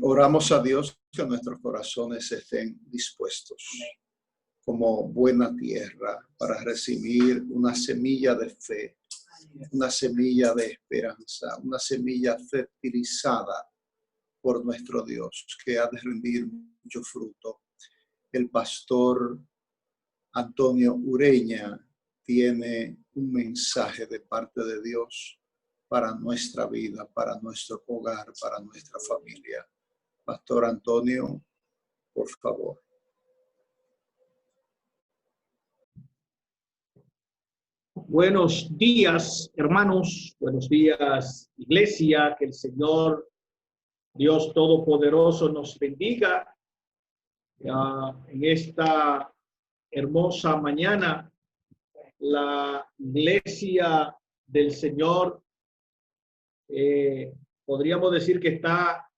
Oramos a Dios que nuestros corazones estén dispuestos como buena tierra para recibir una semilla de fe, una semilla de esperanza, una semilla fertilizada por nuestro Dios que ha de rendir mucho fruto. El pastor Antonio Ureña tiene un mensaje de parte de Dios para nuestra vida, para nuestro hogar, para nuestra familia. Pastor Antonio, por favor. Buenos días, hermanos. Buenos días, iglesia. Que el Señor, Dios Todopoderoso, nos bendiga en esta hermosa mañana. La iglesia del Señor, podríamos decir que está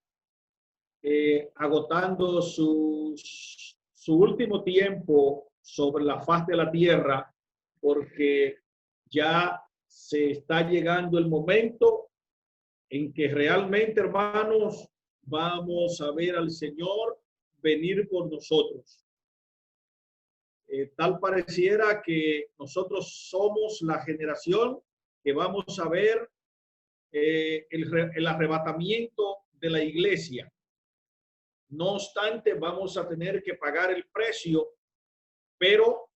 agotando su último tiempo sobre la faz de la tierra, porque ya se está llegando el momento en que realmente, hermanos, vamos a ver al Señor venir por nosotros. Tal pareciera que nosotros somos la generación que vamos a ver el arrebatamiento de la iglesia. No obstante, vamos a tener que pagar el precio, pero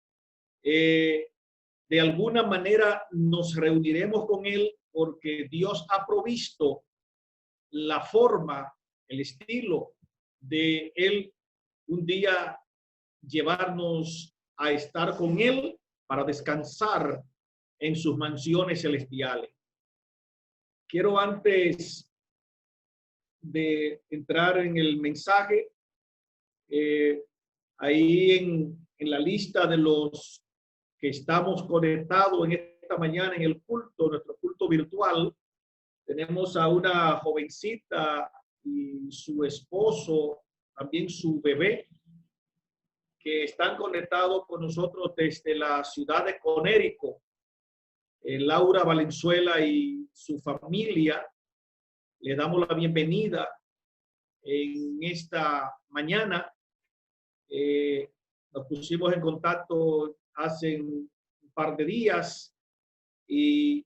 de alguna manera nos reuniremos con Él porque Dios ha provisto la forma, el estilo de Él un día llevarnos a estar con Él para descansar en sus mansiones celestiales. Quiero, antes de entrar en el mensaje, ahí en la lista de los que estamos conectados en esta mañana en el culto, nuestro culto virtual, tenemos a una jovencita y su esposo, también su bebé, que están conectados con nosotros desde la ciudad de Connecticut. Laura Valenzuela y su familia, le damos la bienvenida en esta mañana. Nos pusimos en contacto hace un par de días y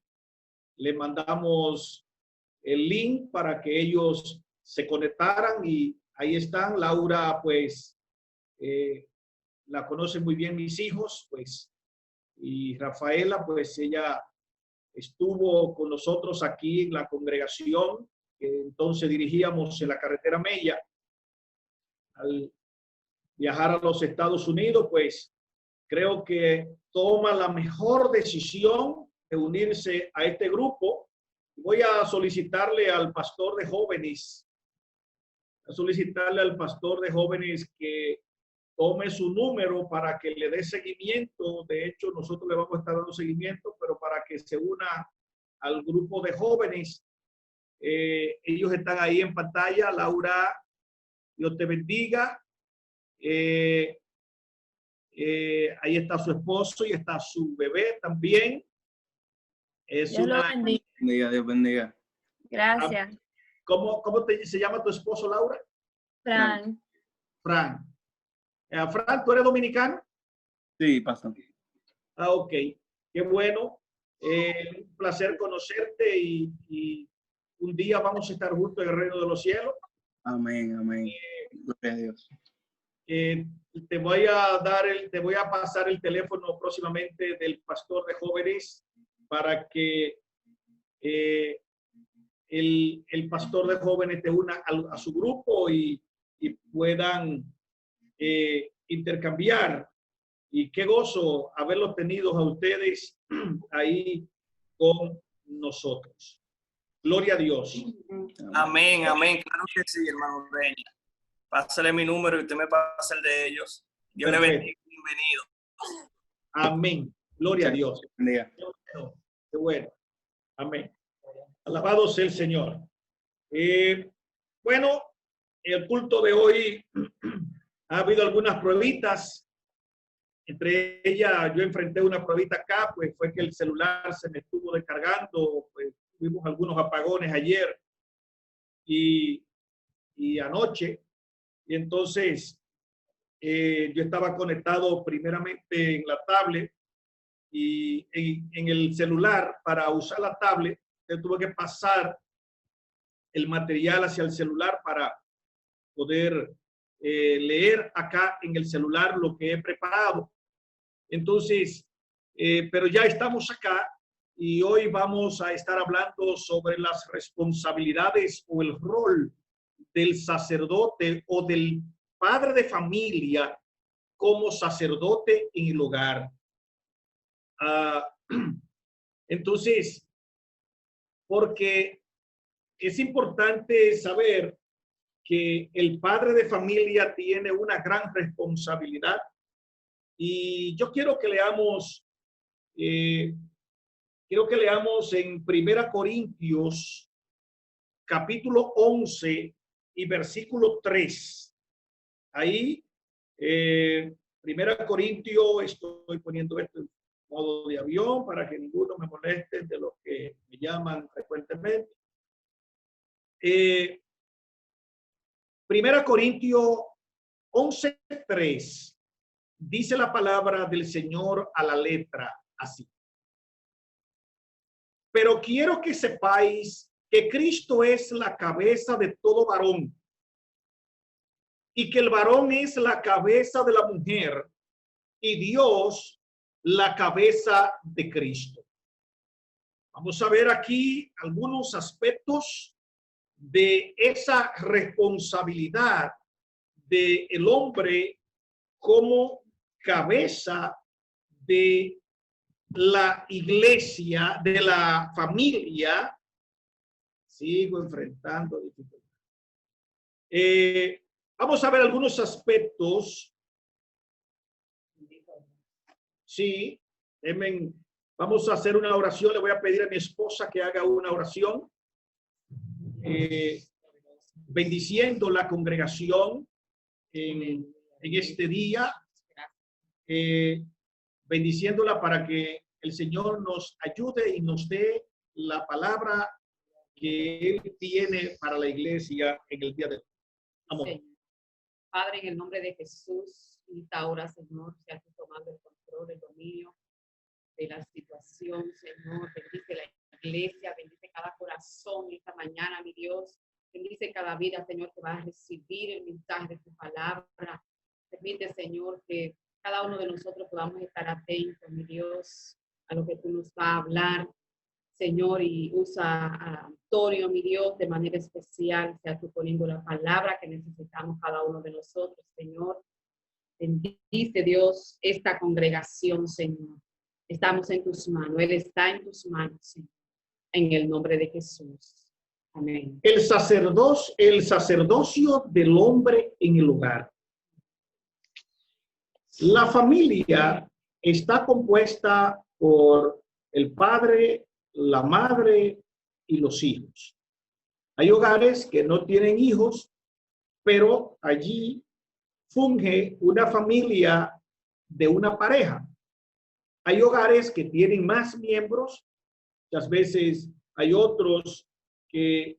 le mandamos el link para que ellos se conectaran, y ahí están. Laura, pues, la conocen muy bien mis hijos, pues, y Rafaela, pues ella estuvo con nosotros aquí en la congregación que entonces dirigíamos en la carretera Mella. Al viajar a los Estados Unidos, pues creo que toma la mejor decisión de unirse a este grupo. Voy a solicitarle al pastor de jóvenes, que tome su número para que le dé seguimiento. De hecho, nosotros le vamos a estar dando seguimiento, pero para que se una al grupo de jóvenes. Ellos están ahí en pantalla. Laura, Dios te bendiga. Ahí está su esposo y está su bebé también. Dios lo bendiga. Dios bendiga. Gracias. ¿Cómo se llama tu esposo, Laura? Fran. Fran. Fran, ¿tú eres dominicano? Sí, pastor. Ok. Qué bueno. Un placer conocerte y un día vamos a estar juntos en el reino de los cielos. Amén, amén. Gloria a Dios. Te voy a pasar el teléfono próximamente del pastor de jóvenes para que el pastor de jóvenes te una a su grupo y puedan intercambiar. Y qué gozo haberlos tenido a ustedes ahí con nosotros. Gloria a Dios. Amén, amén. Claro que sí, hermano Reña. Pásale mi número y usted me pasa el de ellos. Dios le bendiga. Bienvenido. Amén. Gloria a Dios. Qué bueno. Amén. Alabado sea el Señor. Bueno, el culto de hoy ha habido algunas pruebitas. Entre ellas, yo enfrenté una pruebita acá, pues fue que el celular se me estuvo descargando, pues tuvimos algunos apagones ayer y y anoche. Y entonces yo estaba conectado primeramente en la tablet y en el celular. Para usar la tablet, tuve que pasar el material hacia el celular para poder leer acá en el celular lo que he preparado. Entonces, pero ya estamos acá y hoy vamos a estar hablando sobre las responsabilidades o el rol del sacerdote o del padre de familia como sacerdote en el hogar. Entonces, porque es importante saber que el padre de familia tiene una gran responsabilidad. Y yo quiero que leamos, en 1 Corintios, capítulo 11 y versículo 3. Ahí, 1 Corintios, estoy poniendo esto en modo de avión para que ninguno me moleste de los que me llaman frecuentemente. 1 Corintios 11:3 dice la palabra del Señor a la letra así. Pero quiero que sepáis que Cristo es la cabeza de todo varón y que el varón es la cabeza de la mujer y Dios la cabeza de Cristo. Vamos a ver aquí algunos aspectos de esa responsabilidad del hombre como cabeza de la iglesia, de la familia. Sigo enfrentando dificultades. Vamos a ver algunos aspectos. Sí, vamos a hacer una oración. Le voy a pedir a mi esposa que haga una oración. Bendiciendo la congregación en este día, bendiciéndola para que el Señor nos ayude y nos dé la palabra que Él tiene para la iglesia en el día de hoy. Amor. Padre, en el nombre de Jesús, en esta hora, Señor, seas tú tomando el control, el dominio de la situación, Señor. Bendice la iglesia, bendice cada corazón esta mañana, mi Dios. Bendice cada vida, Señor, que va a recibir el mensaje de tu palabra. Permite, Señor, que cada uno de nosotros podamos estar atentos, mi Dios, a lo que tú nos vas a hablar, Señor, y usa a Antonio, mi Dios, de manera especial, sea tú poniendo la palabra que necesitamos cada uno de nosotros, Señor. Bendice, Dios, esta congregación, Señor. Estamos en tus manos, Él está en tus manos, Señor, en el nombre de Jesús. Amén. El sacerdocio del hombre en el hogar. La familia está compuesta por el padre, la madre y los hijos. Hay hogares que no tienen hijos, pero allí funge una familia de una pareja. Hay hogares que tienen más miembros, muchas veces hay otros que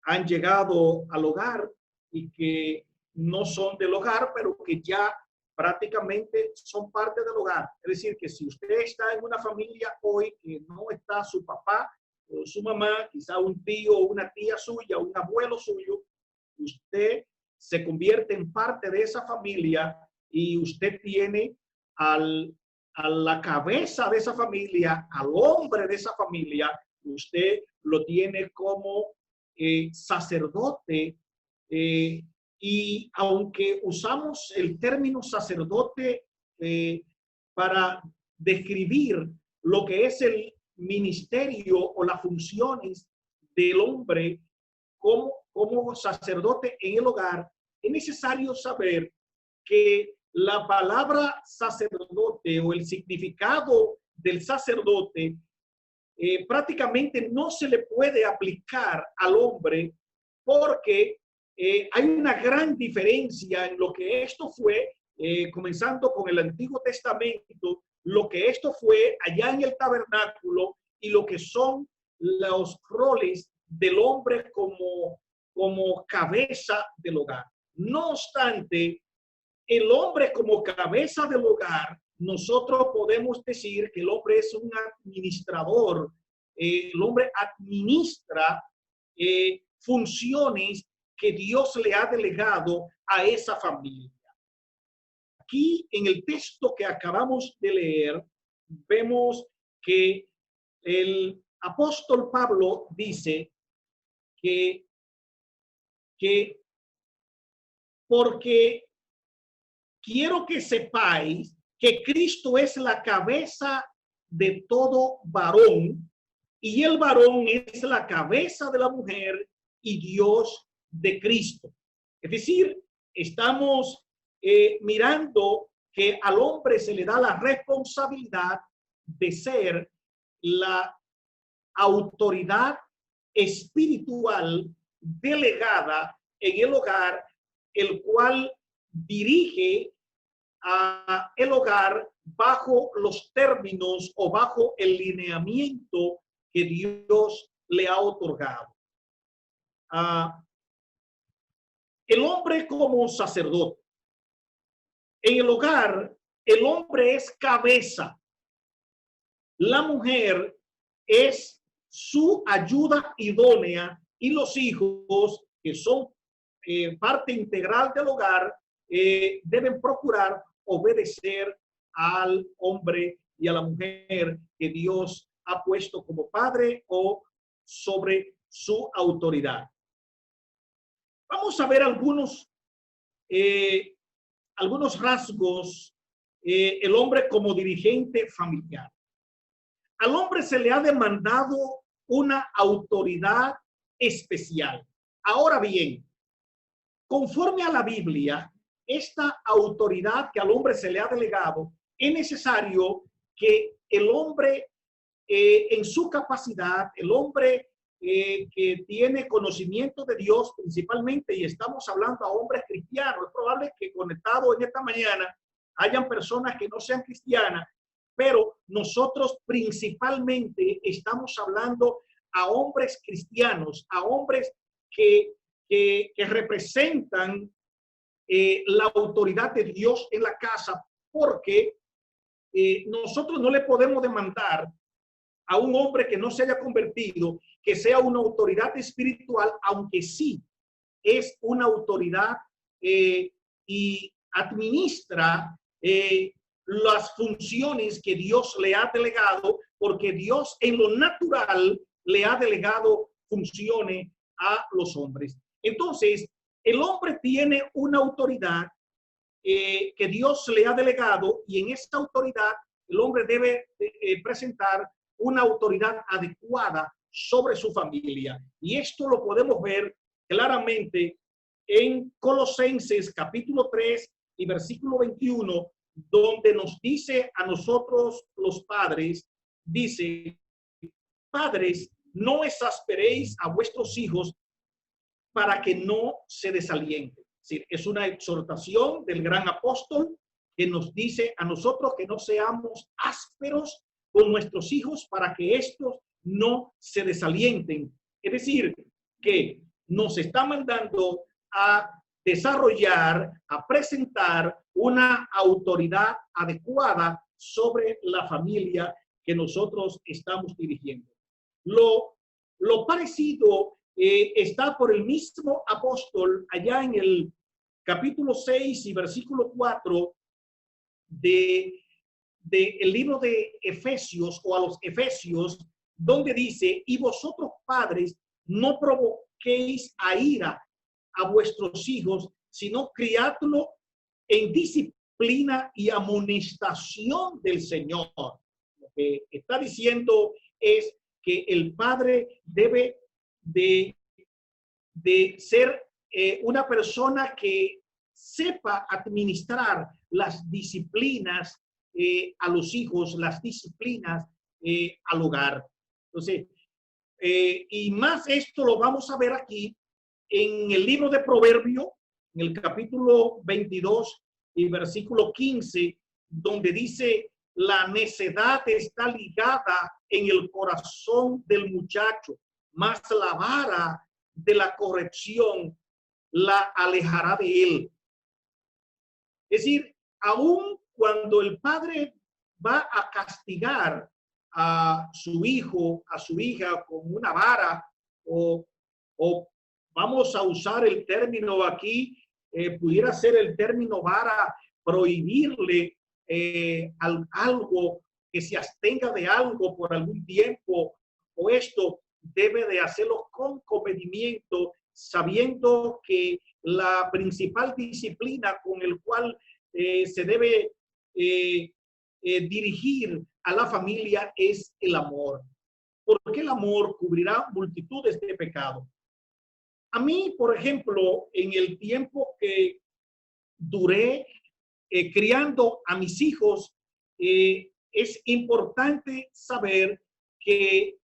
han llegado al hogar y que no son del hogar, pero que ya prácticamente son parte del hogar. Es decir, que si usted está en una familia hoy que no está su papá o su mamá, quizá un tío o una tía suya, un abuelo suyo, usted se convierte en parte de esa familia y usted tiene a la cabeza de esa familia, al hombre de esa familia, usted lo tiene como sacerdote. Y aunque usamos el término sacerdote para describir lo que es el ministerio o las funciones del hombre como sacerdote en el hogar, es necesario saber que la palabra sacerdote o el significado del sacerdote prácticamente no se le puede aplicar al hombre porque hay una gran diferencia en lo que esto fue, comenzando con el Antiguo Testamento, lo que esto fue allá en el tabernáculo y lo que son los roles del hombre como como cabeza del hogar. No obstante, el hombre como cabeza del hogar, nosotros podemos decir que el hombre es un administrador. El hombre administra funciones que Dios le ha delegado a esa familia. Aquí en el texto que acabamos de leer, vemos que el apóstol Pablo dice que porque quiero que sepáis que Cristo es la cabeza de todo varón y el varón es la cabeza de la mujer y Dios de Cristo. Es decir, estamos mirando que al hombre se le da la responsabilidad de ser la autoridad espiritual delegada en el hogar, el cual dirige a el hogar bajo los términos o bajo el lineamiento que Dios le ha otorgado. El hombre como sacerdote. En el hogar, el hombre es cabeza. La mujer es su ayuda idónea y los hijos, que son parte integral del hogar, deben procurar obedecer al hombre y a la mujer que Dios ha puesto como padre o sobre su autoridad. Vamos a ver algunos rasgos. El hombre como dirigente familiar. Al hombre se le ha demandado una autoridad especial. Ahora bien, conforme a la Biblia, esta autoridad que al hombre se le ha delegado, es necesario que el hombre en su capacidad, el hombre que tiene conocimiento de Dios principalmente, y estamos hablando a hombres cristianos, es probable que conectado en esta mañana hayan personas que no sean cristianas, pero nosotros principalmente estamos hablando a hombres cristianos, a hombres que representan la autoridad de Dios en la casa, porque nosotros no le podemos demandar a un hombre que no se haya convertido que sea una autoridad espiritual, aunque sí es una autoridad y administra las funciones que Dios le ha delegado, porque Dios en lo natural le ha delegado funciones a los hombres. Entonces, el hombre tiene una autoridad que Dios le ha delegado, y en esta autoridad el hombre debe presentar una autoridad adecuada sobre su familia. Y esto lo podemos ver claramente en Colosenses capítulo 3 y versículo 21, donde nos dice a nosotros los padres, dice: padres, no exasperéis a vuestros hijos para que no se desalienten. Es una exhortación del gran apóstol que nos dice a nosotros que no seamos ásperos con nuestros hijos para que estos no se desalienten. Es decir, que nos está mandando a desarrollar, a presentar una autoridad adecuada sobre la familia que nosotros estamos dirigiendo. Lo parecido está por el mismo apóstol allá en el capítulo 6 y versículo 4 del libro de Efesios, o a los Efesios, donde dice: y vosotros padres no provoquéis a ira a vuestros hijos, sino criadlo en disciplina y amonestación del Señor. Lo que está diciendo es que el padre debe de ser una persona que sepa administrar las disciplinas a los hijos, las disciplinas al hogar. Entonces, y más esto lo vamos a ver aquí en el libro de Proverbios, en el capítulo 22 y versículo 15, donde dice: la necedad está ligada en el corazón del muchacho, mas la vara de la corrección la alejará de él. Es decir, aun cuando el padre va a castigar a su hijo, a su hija con una vara o vamos a usar el término aquí, pudiera ser el término vara, prohibirle algo, que se abstenga de algo por algún tiempo, o esto debe de hacerlo con comedimiento, sabiendo que la principal disciplina con el cual se debe dirigir a la familia es el amor, porque el amor cubrirá multitudes de pecados. A mí, por ejemplo, en el tiempo que duré criando a mis hijos, es importante saber que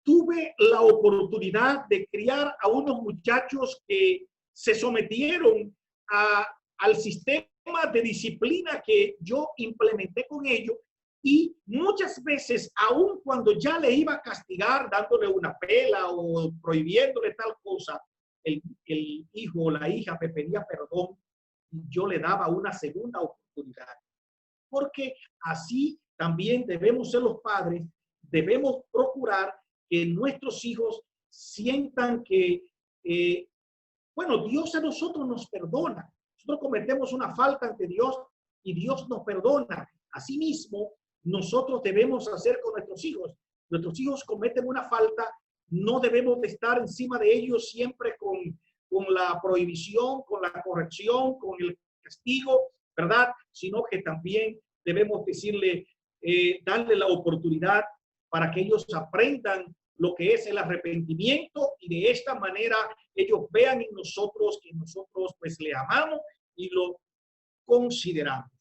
tuve la oportunidad de criar a unos muchachos que se sometieron al sistema de disciplina que yo implementé con ellos, y muchas veces, aun cuando ya le iba a castigar dándole una pela o prohibiéndole tal cosa, el hijo o la hija me pedía perdón y yo le daba una segunda oportunidad. Porque así también debemos ser los padres, debemos procurar que nuestros hijos sientan que, bueno, Dios a nosotros nos perdona. Nosotros cometemos una falta ante Dios y Dios nos perdona. Asimismo, nosotros debemos hacer con nuestros hijos. Nuestros hijos cometen una falta, no debemos de estar encima de ellos siempre con la prohibición, con la corrección, con el castigo, ¿verdad? Sino que también debemos decirle, darle la oportunidad para que ellos aprendan lo que es el arrepentimiento, y de esta manera ellos vean en nosotros que nosotros pues le amamos y lo consideramos.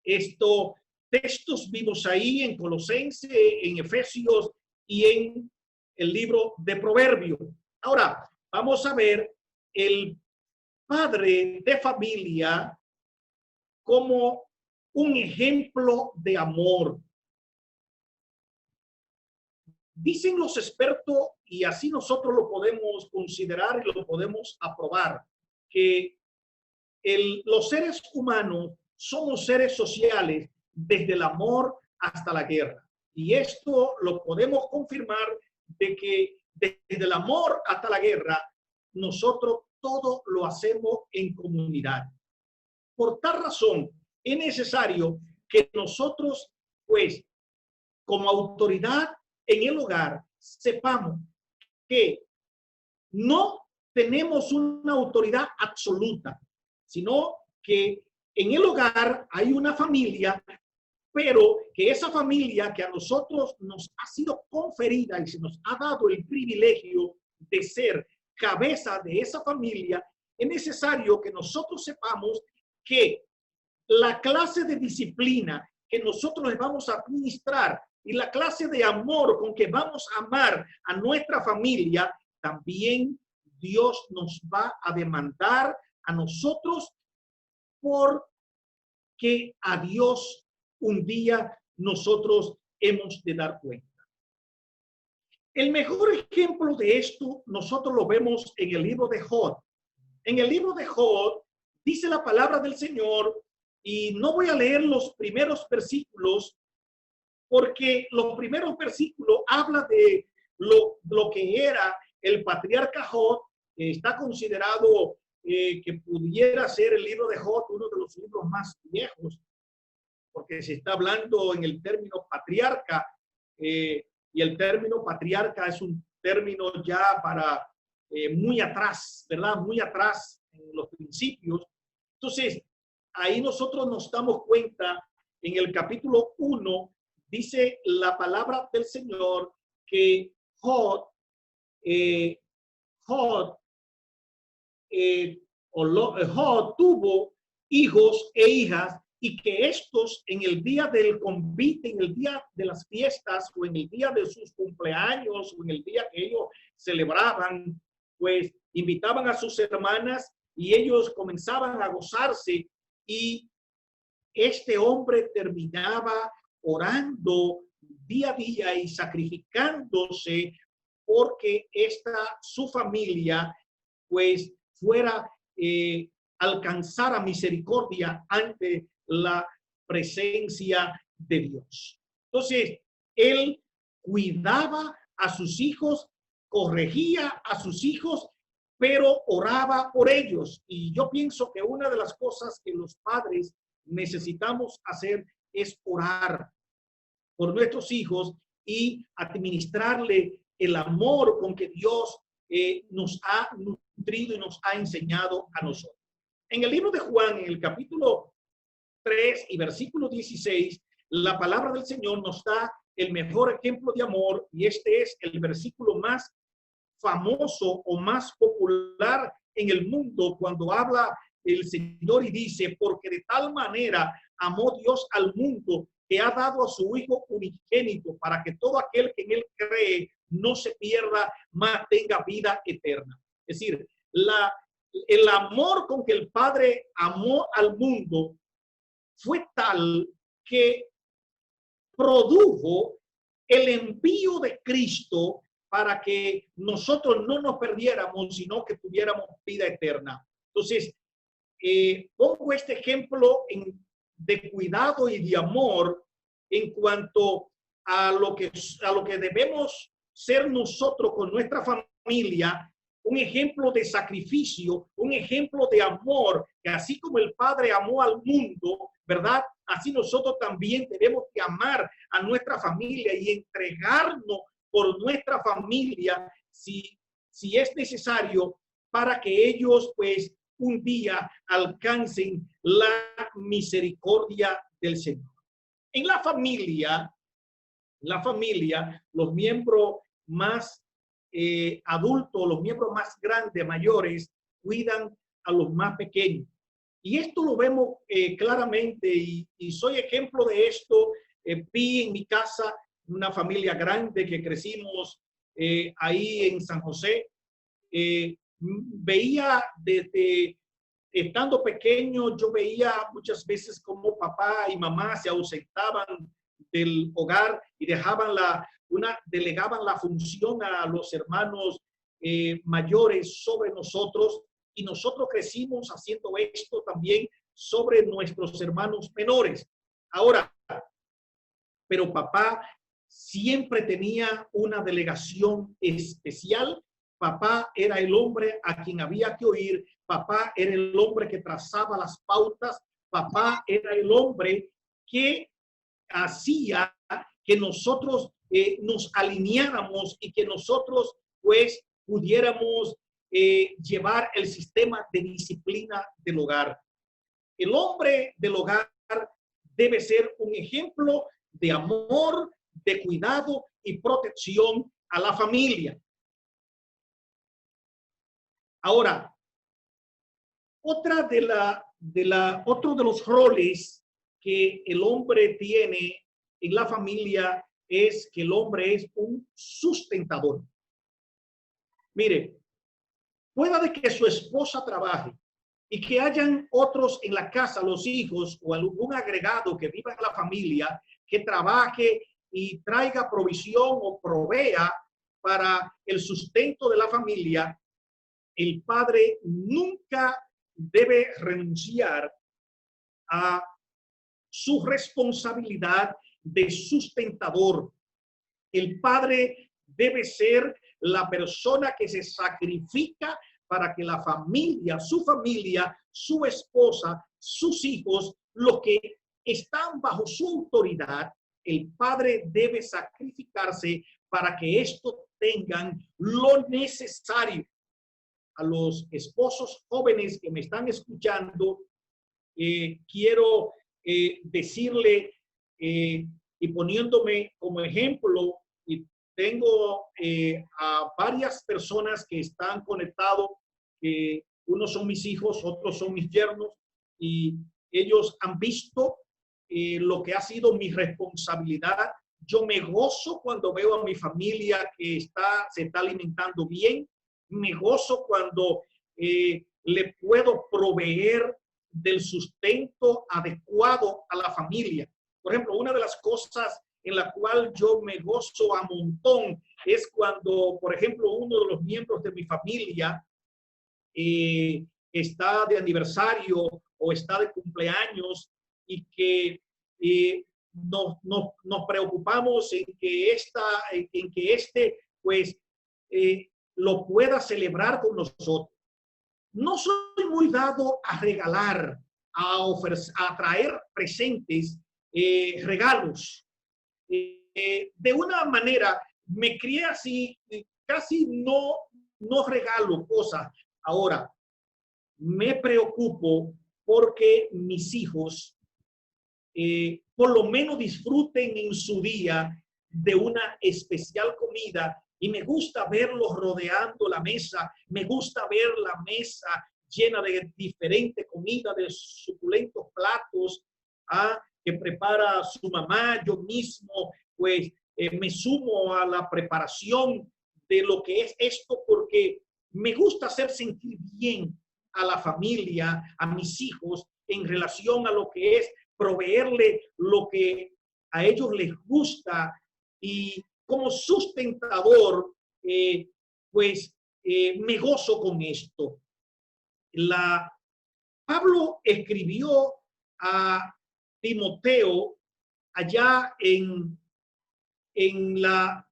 Estos textos vimos ahí en Colosenses, en Efesios y en el libro de Proverbios. Ahora, vamos a ver el padre de familia como un ejemplo de amor. Dicen los expertos, y así nosotros lo podemos considerar y lo podemos aprobar, que los seres humanos somos seres sociales desde el amor hasta la guerra. Y esto lo podemos confirmar de que desde el amor hasta la guerra, nosotros todo lo hacemos en comunidad. Por tal razón, es necesario que nosotros, pues, como autoridad en el hogar, sepamos que no tenemos una autoridad absoluta, sino que en el hogar hay una familia, pero que esa familia que a nosotros nos ha sido conferida y se nos ha dado el privilegio de ser cabeza de esa familia, es necesario que nosotros sepamos que la clase de disciplina que nosotros les vamos a administrar y la clase de amor con que vamos a amar a nuestra familia, también Dios nos va a demandar a nosotros, porque a Dios un día nosotros hemos de dar cuenta. El mejor ejemplo de esto nosotros lo vemos en el libro de Job. En el libro de Job dice la palabra del Señor, y no voy a leer los primeros versículos, porque los primeros versículos habla de lo que era el patriarca Job, que está considerado que pudiera ser el libro de Job uno de los libros más viejos, porque se está hablando en el término patriarca, y el término patriarca es un término ya para muy atrás, ¿verdad? Muy atrás en los principios. Entonces, ahí nosotros nos damos cuenta, en el capítulo 1, dice la palabra del Señor que Job tuvo hijos e hijas, y que estos en el día del convite, en el día de las fiestas, o en el día de sus cumpleaños, o en el día que ellos celebraban, pues invitaban a sus hermanas y ellos comenzaban a gozarse, y este hombre terminaba orando día a día y sacrificándose porque su familia pues fuera alcanzara misericordia ante la presencia de Dios. Entonces, él cuidaba a sus hijos, corregía a sus hijos, pero oraba por ellos. Y yo pienso que una de las cosas que los padres necesitamos hacer es orar por nuestros hijos y administrarle el amor con que Dios nos ha nutrido y nos ha enseñado a nosotros. En el libro de Juan, en el capítulo 3 y versículo 16, la palabra del Señor nos da el mejor ejemplo de amor, y este es el versículo más famoso o más popular en el mundo cuando habla el Señor y dice: porque de tal manera amó Dios al mundo que ha dado a su Hijo unigénito, para que todo aquel que en él cree no se pierda, mas tenga vida eterna. Es decir, el amor con que el Padre amó al mundo fue tal que produjo el envío de Cristo para que nosotros no nos perdiéramos, sino que tuviéramos vida eterna. Entonces, pongo este ejemplo de cuidado y de amor en cuanto a lo que debemos ser nosotros con nuestra familia, un ejemplo de sacrificio, un ejemplo de amor, que así como el Padre amó al mundo, ¿verdad? Así nosotros también debemos de amar a nuestra familia y entregarnos por nuestra familia si es necesario, para que ellos pues un día alcancen la misericordia del Señor. En la familia, los miembros más adultos, los miembros más grandes, mayores, cuidan a los más pequeños. Y esto lo vemos claramente, y soy ejemplo de esto. Vi en mi casa una familia grande que crecimos ahí en San José. Veía desde estando pequeño, yo veía muchas veces cómo papá y mamá se ausentaban del hogar y delegaban la función a los hermanos mayores sobre nosotros, y nosotros crecimos haciendo esto también sobre nuestros hermanos menores. Ahora, pero papá siempre tenía una delegación especial. Papá era el hombre a quien había que oír. Papá era el hombre que trazaba las pautas. Papá era el hombre que hacía que nosotros nos alineáramos y que nosotros pues pudiéramos llevar el sistema de disciplina del hogar. El hombre del hogar debe ser un ejemplo de amor, de cuidado y protección a la familia. Ahora, otro de los roles que el hombre tiene en la familia es que el hombre es un sustentador. Mire, pueda de que su esposa trabaje y que hayan otros en la casa, los hijos o algún agregado que viva en la familia, que trabaje y traiga provisión o provea para el sustento de la familia. El padre nunca debe renunciar a su responsabilidad de sustentador. El padre debe ser la persona que se sacrifica para que la familia, su esposa, sus hijos, los que están bajo su autoridad, el padre debe sacrificarse para que estos tengan lo necesario. A los esposos jóvenes que me están escuchando, quiero decirle y poniéndome como ejemplo, y tengo a varias personas que están conectados, unos son mis hijos, otros son mis yernos, y ellos han visto lo que ha sido mi responsabilidad. Yo me gozo cuando veo a mi familia que se está alimentando bien. Me gozo cuando le puedo proveer del sustento adecuado a la familia. Por ejemplo, una de las cosas en la cual yo me gozo a montón es cuando, por ejemplo, uno de los miembros de mi familia está de aniversario o está de cumpleaños y que nos preocupamos en que pues, lo pueda celebrar con nosotros. No soy muy dado a regalar, a traer presentes, regalos. De una manera, me crié así, casi no regalo cosas. Ahora, me preocupo porque mis hijos por lo menos disfruten en su día de una especial comida, y me gusta verlos rodeando la mesa, me gusta ver la mesa llena de diferente comida, de suculentos platos que prepara su mamá. Yo mismo pues me sumo a la preparación de lo que es esto, porque me gusta hacer sentir bien a la familia, a mis hijos, en relación a lo que es proveerle lo que a ellos les gusta. Y como sustentador, pues me gozo con esto. Pablo escribió a Timoteo allá en la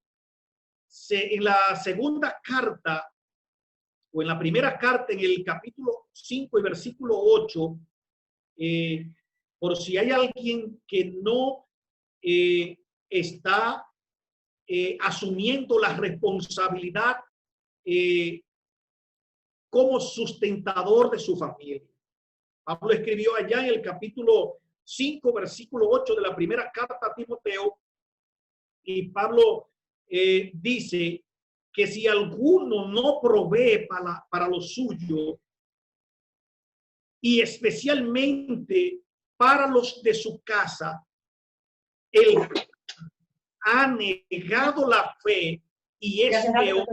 segunda carta, o en la primera carta, en el capítulo 5 y versículo 8, por si hay alguien que no está asumiendo la responsabilidad como sustentador de su familia. Pablo escribió allá en el capítulo 5, versículo 8 de la primera carta a Timoteo, y Pablo dice que si alguno no provee para lo suyo, y especialmente para los de su casa, él ha negado la fe y es peor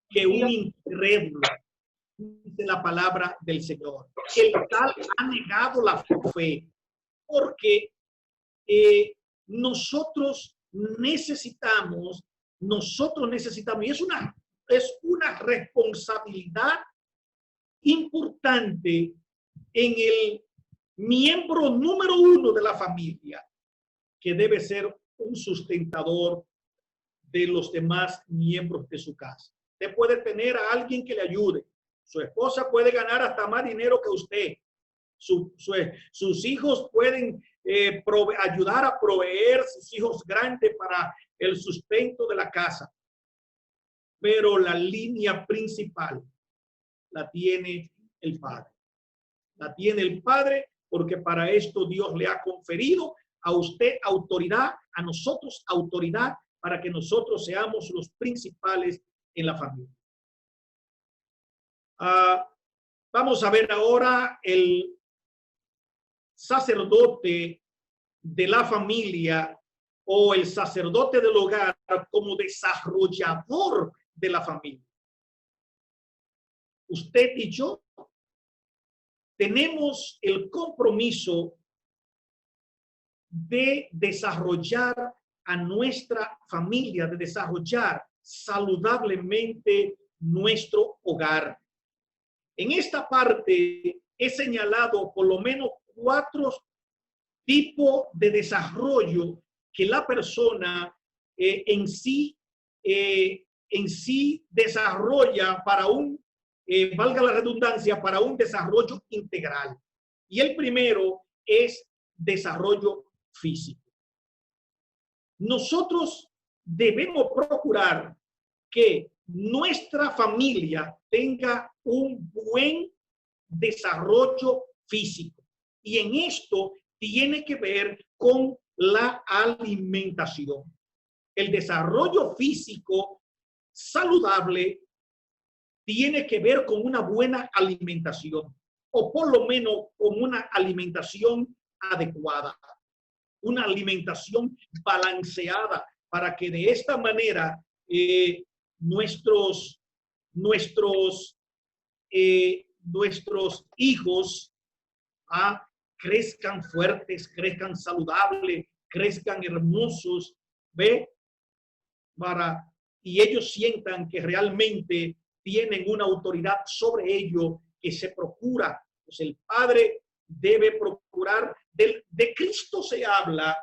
que un incrédulo, dice la palabra del Señor. El tal ha negado la fe, porque nosotros necesitamos, y es una responsabilidad importante en el miembro número 1 de la familia, que debe ser un sustentador de los demás miembros de su casa. Usted puede tener a alguien que le ayude. Su esposa puede ganar hasta más dinero que usted. Sus hijos pueden ayudar a proveer, sus hijos grandes, para el sustento de la casa. Pero la línea principal la tiene el Padre. La tiene el Padre, porque para esto Dios le ha conferido a usted autoridad, a nosotros autoridad, para que nosotros seamos los principales en la familia. Vamos a ver ahora el sacerdote de la familia, o el sacerdote del hogar, como desarrollador de la familia. Usted y yo tenemos el compromiso de desarrollar a nuestra familia, de desarrollar saludablemente nuestro hogar. En esta parte he señalado por lo menos 4 tipos de desarrollo que la persona en sí desarrolla para valga la redundancia, para un desarrollo integral. Y el primero es desarrollo físico. Nosotros debemos procurar que nuestra familia tenga un buen desarrollo físico. Y en esto tiene que ver con la alimentación. El desarrollo físico saludable tiene que ver con una buena alimentación, o por lo menos con una alimentación adecuada, una alimentación balanceada, para que de esta manera nuestros hijos crezcan fuertes, crezcan saludables, crezcan hermosos ¿Ve? Y ellos sientan que realmente tienen una autoridad sobre ellos que se procura. Pues el padre debe procurar. De Cristo se habla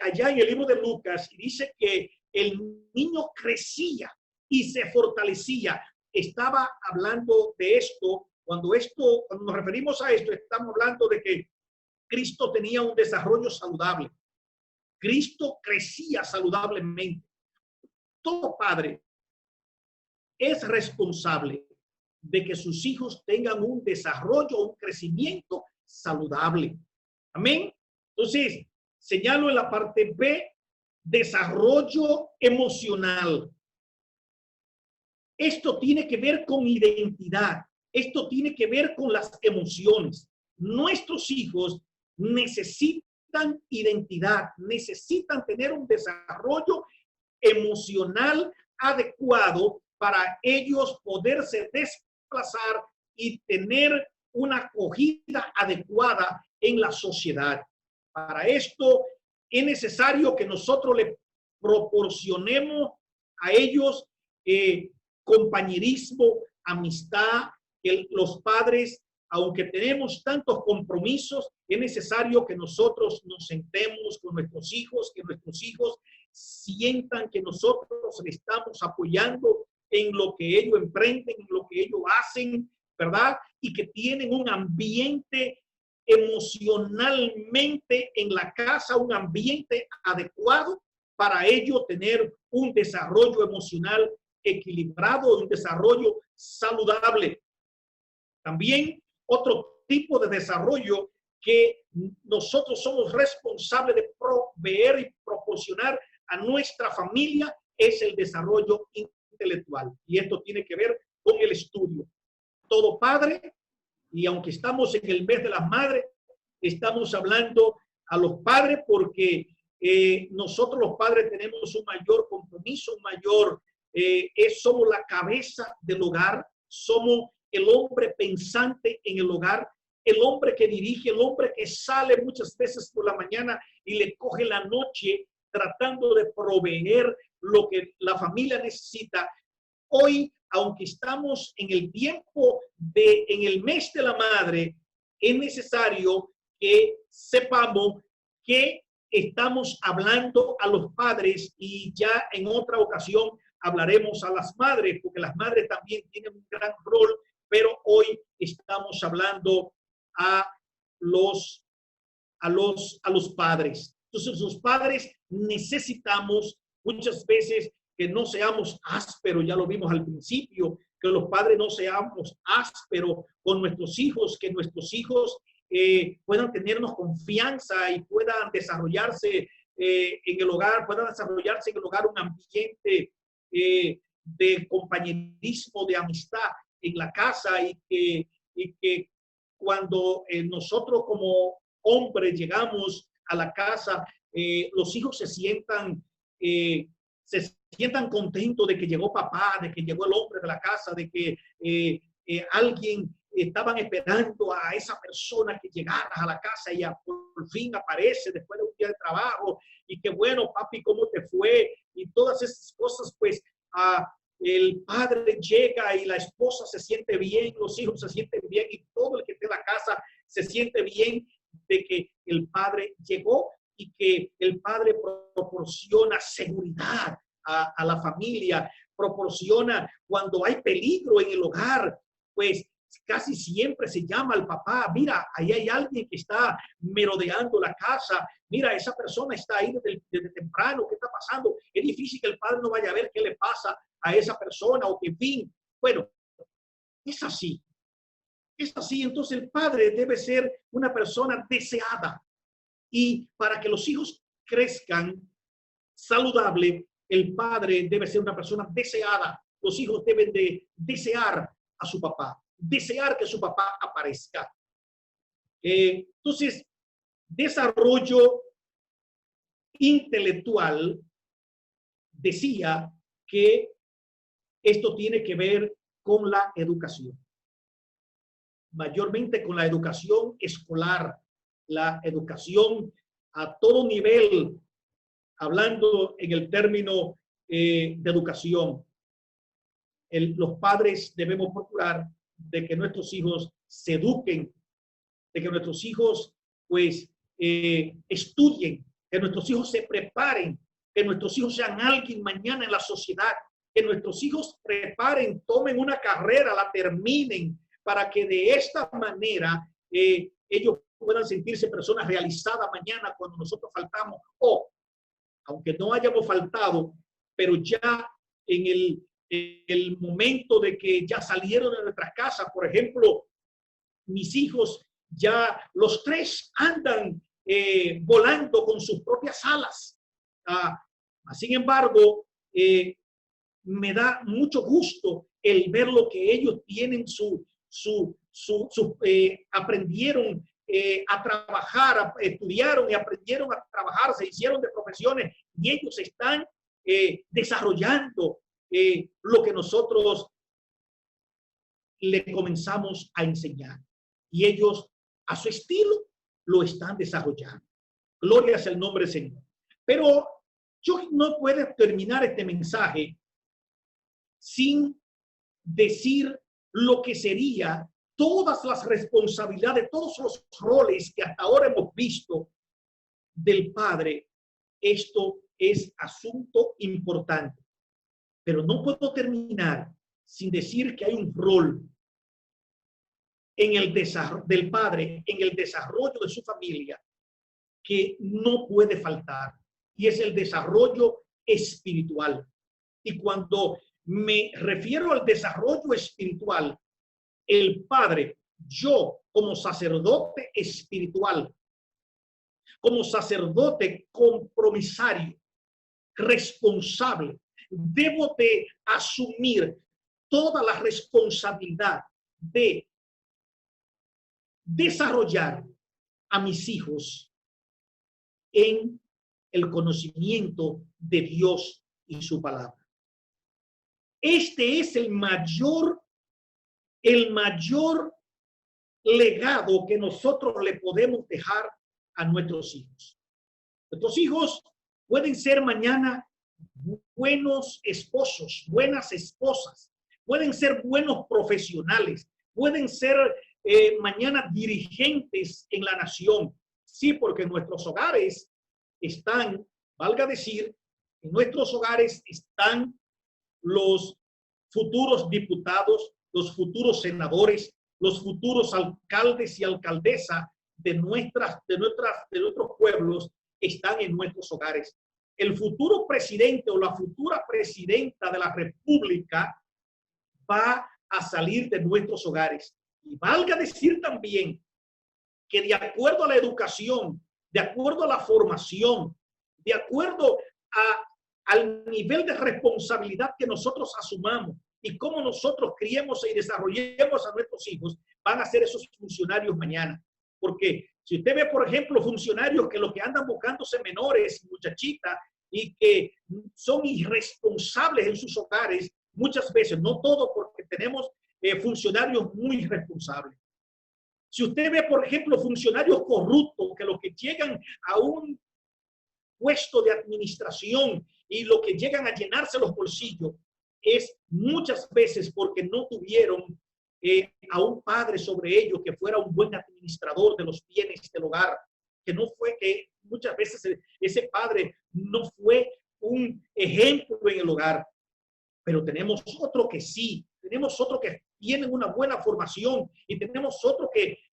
allá en el libro de Lucas y dice que el niño crecía y se fortalecía. Estaba hablando de esto. Cuando nos referimos a esto, estamos hablando de que Cristo tenía un desarrollo saludable. Cristo crecía saludablemente. Todo padre es responsable de que sus hijos tengan un desarrollo, un crecimiento saludable. Amén. Entonces, señalo en la parte B, desarrollo emocional. Esto tiene que ver con identidad. Esto tiene que ver con las emociones. Nuestros hijos necesitan identidad, necesitan tener un desarrollo emocional adecuado para ellos poderse desplazar y tener una acogida adecuada en la sociedad. Para esto es necesario que nosotros le proporcionemos a ellos compañerismo, amistad, que los padres, aunque tenemos tantos compromisos, es necesario que nosotros nos sentemos con nuestros hijos, que nuestros hijos sientan que nosotros le estamos apoyando en lo que ellos emprenden, en lo que ellos hacen, ¿verdad? Y que tienen un ambiente emocionalmente en la casa, un ambiente adecuado para ellos tener un desarrollo emocional equilibrado, un desarrollo saludable. También otro tipo de desarrollo que nosotros somos responsables de proveer y proporcionar a nuestra familia es el desarrollo intelectual. Y esto tiene que ver con el estudio. Todo padre, y aunque estamos en el mes de las madres, estamos hablando a los padres porque nosotros los padres tenemos un mayor compromiso, un mayor, somos la cabeza del hogar, somos el hombre pensante en el hogar, el hombre que dirige, el hombre que sale muchas veces por la mañana y le coge la noche tratando de proveer lo que la familia necesita. Hoy, aunque estamos en el tiempo en el mes de la madre, es necesario que sepamos que estamos hablando a los padres y ya en otra ocasión hablaremos a las madres, porque las madres también tienen un gran rol, pero hoy estamos hablando a los padres. Entonces, los padres necesitamos muchas veces que no seamos ásperos, ya lo vimos al principio, que los padres no seamos ásperos con nuestros hijos, que nuestros hijos puedan tenernos confianza y puedan desarrollarse en el hogar, puedan desarrollarse en el hogar un ambiente de compañerismo, de amistad en la casa y que cuando nosotros como hombres llegamos a la casa, los hijos se sientan contentos de que llegó papá, de que llegó el hombre de la casa, de que alguien estaban esperando a esa persona que llegara a la casa y por fin aparece después de un día de trabajo y que bueno, papi, ¿cómo te fue? Y todas esas cosas, pues el padre llega y la esposa se siente bien, los hijos se sienten bien y todo el que esté en la casa se siente bien de que el padre llegó y que el padre proporciona seguridad a la familia, proporciona cuando hay peligro en el hogar, pues casi siempre se llama al papá, mira, ahí hay alguien que está merodeando la casa, mira, esa persona está ahí desde temprano, ¿qué está pasando? Es difícil que el padre no vaya a ver qué le pasa a esa persona o que, en fin, bueno, es así. Es así, entonces el padre debe ser una persona deseada. Y para que los hijos crezcan saludable, el padre debe ser una persona deseada. Los hijos deben de desear a su papá, desear que su papá aparezca. Entonces, desarrollo intelectual, decía que esto tiene que ver con la educación, mayormente con la educación escolar, la educación a todo nivel hablando en el término de educación, los padres debemos procurar de que nuestros hijos se eduquen, de que nuestros hijos pues estudien, que nuestros hijos se preparen, que nuestros hijos sean alguien mañana en la sociedad, que nuestros hijos preparen, tomen una carrera, la terminen, para que de esta manera ellos puedan sentirse personas realizadas mañana cuando nosotros faltamos, o aunque no hayamos faltado, pero ya en el momento de que ya salieron de nuestras casas. Por ejemplo, mis hijos ya los tres andan volando con sus propias alas. Sin embargo, me da mucho gusto el ver lo que ellos tienen, aprendieron a trabajar, estudiaron y aprendieron a trabajar, se hicieron de profesiones y ellos están desarrollando lo que nosotros le comenzamos a enseñar. Y ellos, a su estilo, lo están desarrollando. Gloria es el nombre del Señor. Pero yo no puedo terminar este mensaje sin decir lo que sería todas las responsabilidades, todos los roles que hasta ahora hemos visto del padre. Esto es asunto importante, pero no puedo terminar sin decir que hay un rol en el desarrollo del padre, en el desarrollo de su familia, que no puede faltar, y es el desarrollo espiritual. Y cuando me refiero al desarrollo espiritual, el padre, yo como sacerdote espiritual, como sacerdote compromisario, responsable, debo de asumir toda la responsabilidad de desarrollar a mis hijos en el conocimiento de Dios y su palabra. Este es el mayor legado que nosotros le podemos dejar a nuestros hijos. Nuestros hijos pueden ser mañana buenos esposos, buenas esposas, pueden ser buenos profesionales, pueden ser mañana dirigentes en la nación. Sí, porque en nuestros hogares están, valga decir, en nuestros hogares están los futuros diputados, los futuros senadores, los futuros alcaldes y alcaldesas de nuestros pueblos están en nuestros hogares. El futuro presidente o la futura presidenta de la República va a salir de nuestros hogares. Y valga decir también que de acuerdo a la educación, de acuerdo a la formación, de acuerdo al nivel de responsabilidad que nosotros asumamos y cómo nosotros criemos y desarrollemos a nuestros hijos, van a ser esos funcionarios mañana. Porque si usted ve, por ejemplo, funcionarios que lo que andan buscándose menores, muchachitas, y que son irresponsables en sus hogares, muchas veces, no todo, porque tenemos funcionarios muy irresponsables. Si usted ve, por ejemplo, funcionarios corruptos que los que llegan a un puesto de administración y lo que llegan a llenarse los bolsillos es muchas veces porque no tuvieron a un padre sobre ellos que fuera un buen administrador de los bienes del hogar, que no fue que muchas veces ese padre no fue un ejemplo en el hogar. Pero tenemos otro que sí, tenemos otro que tienen una buena formación y tenemos otro que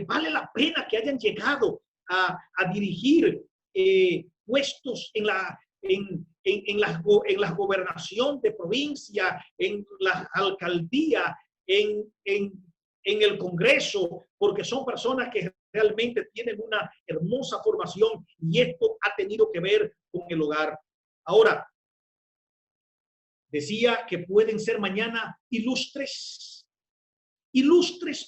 vale la pena que hayan llegado a dirigir puestos en la gobernación de provincia, en la alcaldía, en el Congreso, porque son personas que realmente tienen una hermosa formación y esto ha tenido que ver con el hogar. Ahora, decía que pueden ser mañana ilustres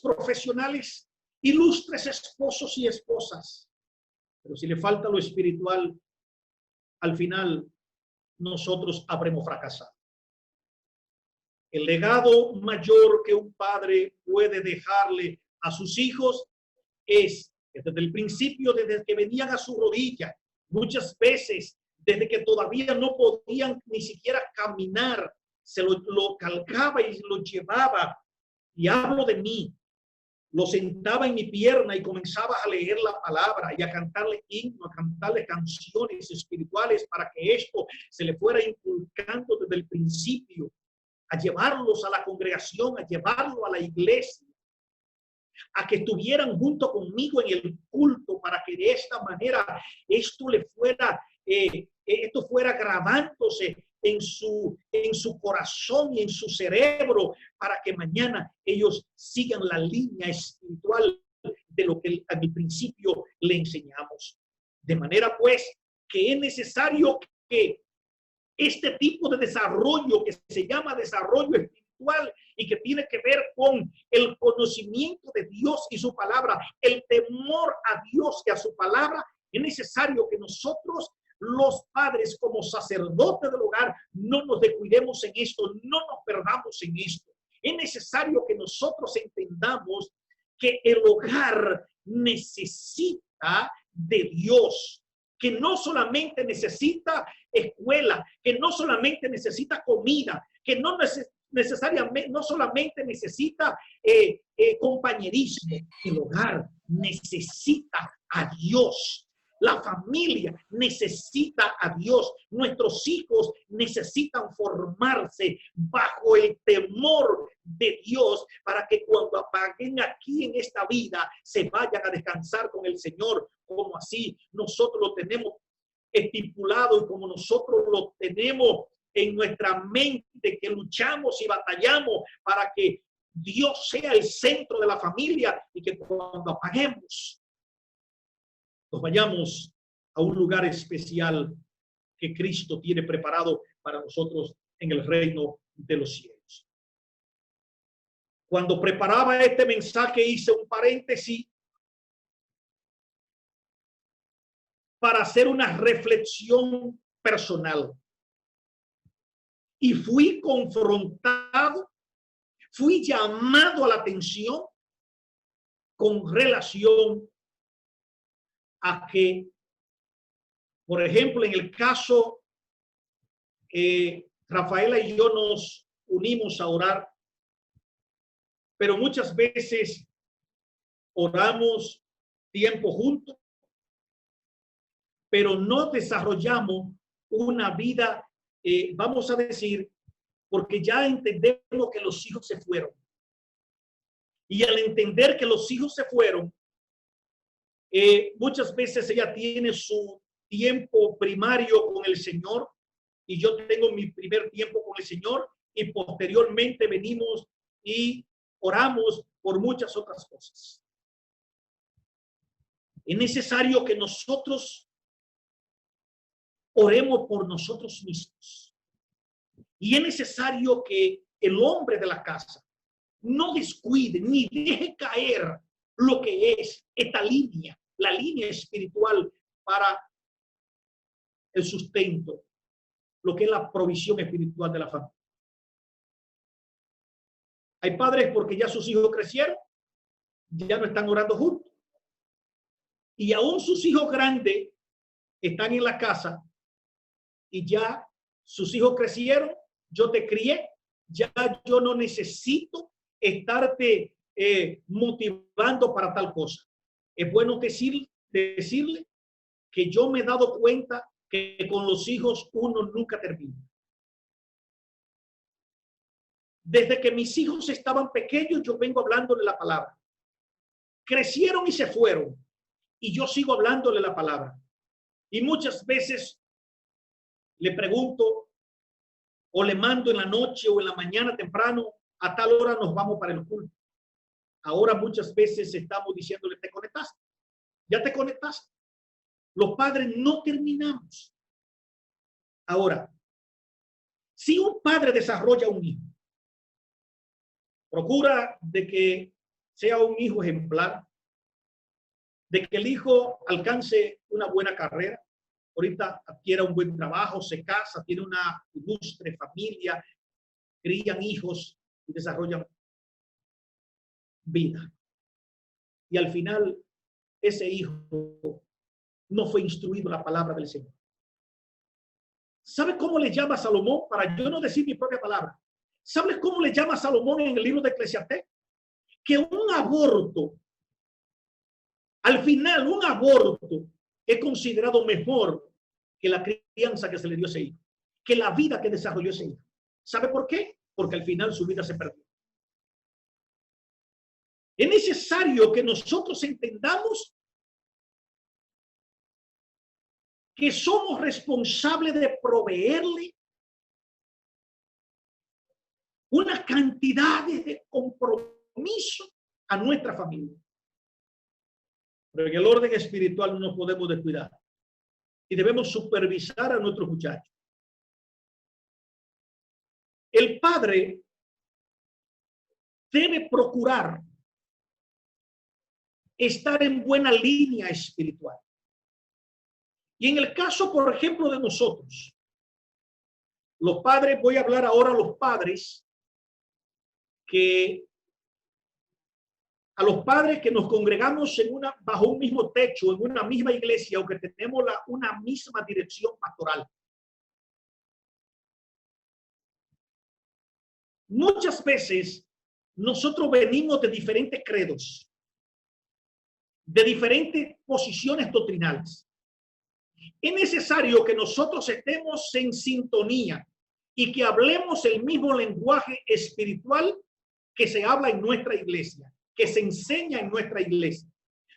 profesionales, ilustres esposos y esposas. Pero si le falta lo espiritual, al final nosotros habremos fracasado. El legado mayor que un padre puede dejarle a sus hijos es que desde el principio, desde que venían a su rodilla, Muchas veces, desde que todavía no podían ni siquiera caminar, se lo cargaba y lo llevaba. Y hablo de mí. Lo sentaba en mi pierna y comenzaba a leer la palabra y a cantarle himnos, a cantarle canciones espirituales para que esto se le fuera inculcando desde el principio, a llevarlos a la congregación, a llevarlo a la iglesia, a que estuvieran junto conmigo en el culto para que de esta manera esto le fuera, esto fuera grabándose en su corazón y en su cerebro para que mañana ellos sigan la línea espiritual de lo que al principio le enseñamos. De manera pues que es necesario que este tipo de desarrollo que se llama desarrollo espiritual y que tiene que ver con el conocimiento de Dios y su palabra, el temor a Dios y a su palabra, es necesario que nosotros, los padres, como sacerdotes del hogar, no nos descuidemos en esto, no nos perdamos en esto. Es necesario que nosotros entendamos que el hogar necesita de Dios, que no solamente necesita escuela, que no solamente necesita comida, que no necesariamente, no solamente necesita compañerismo. El hogar necesita a Dios. La familia necesita a Dios. Nuestros hijos necesitan formarse bajo el temor de Dios para que cuando apaguen aquí en esta vida se vayan a descansar con el Señor, como así nosotros lo tenemos estipulado y como nosotros lo tenemos en nuestra mente, que luchamos y batallamos para que Dios sea el centro de la familia y que cuando apaguemos nos vayamos a un lugar especial que Cristo tiene preparado para nosotros en el reino de los cielos. Cuando preparaba este mensaje hice un paréntesis para hacer una reflexión personal. Y fui confrontado, fui llamado a la atención con relación a que, por ejemplo, en el caso, Rafaela y yo nos unimos a orar, pero muchas veces oramos tiempo juntos, pero no desarrollamos una vida, vamos a decir, porque ya entendemos que los hijos se fueron. Y al entender que los hijos se fueron, muchas veces ella tiene su tiempo primario con el Señor y yo tengo mi primer tiempo con el Señor y posteriormente venimos y oramos por muchas otras cosas. Es necesario que nosotros oremos por nosotros mismos. Y es necesario que el hombre de la casa no descuide ni deje caer lo que es esta línea, la línea espiritual para el sustento, lo que es la provisión espiritual de la familia. Hay padres porque ya sus hijos crecieron, ya no están orando juntos. Y aún sus hijos grandes están en la casa y ya sus hijos crecieron, yo te crié, ya yo no necesito estarte motivando para tal cosa. Es bueno decirle que yo me he dado cuenta que con los hijos uno nunca termina. Desde que mis hijos estaban pequeños, yo vengo hablándole la palabra. Crecieron y se fueron, y yo sigo hablándole la palabra. Y muchas veces le pregunto o le mando en la noche o en la mañana temprano, a tal hora nos vamos para el culto. Ahora muchas veces estamos diciéndole, ¿te conectaste? ¿Ya te conectaste? Los padres no terminamos. Ahora, si un padre desarrolla un hijo, procura de que sea un hijo ejemplar, de que el hijo alcance una buena carrera, ahorita adquiera un buen trabajo, se casa, tiene una ilustre familia, crían hijos y desarrollan vida. Y al final, ese hijo no fue instruido en la palabra del Señor. ¿Sabe cómo le llama a Salomón? Para yo no decir mi propia palabra. ¿Sabe cómo le llama a Salomón en el libro de Eclesiastés? Que un aborto, al final un aborto es considerado mejor que la crianza que se le dio a ese hijo, que la vida que desarrolló ese hijo. ¿Sabe por qué? Porque al final su vida se perdió. Es necesario que nosotros entendamos que somos responsables de proveerle una cantidad de compromiso a nuestra familia. Pero en el orden espiritual no nos podemos descuidar y debemos supervisar a nuestros muchachos. El padre debe procurar estar en buena línea espiritual. Y en el caso, por ejemplo, de nosotros, los padres, voy a hablar ahora a los padres que nos congregamos bajo un mismo techo, en una misma iglesia, o que tenemos una misma dirección pastoral. Muchas veces nosotros venimos de diferentes credos, de diferentes posiciones doctrinales. Es necesario que nosotros estemos en sintonía y que hablemos el mismo lenguaje espiritual que se habla en nuestra iglesia, que se enseña en nuestra iglesia,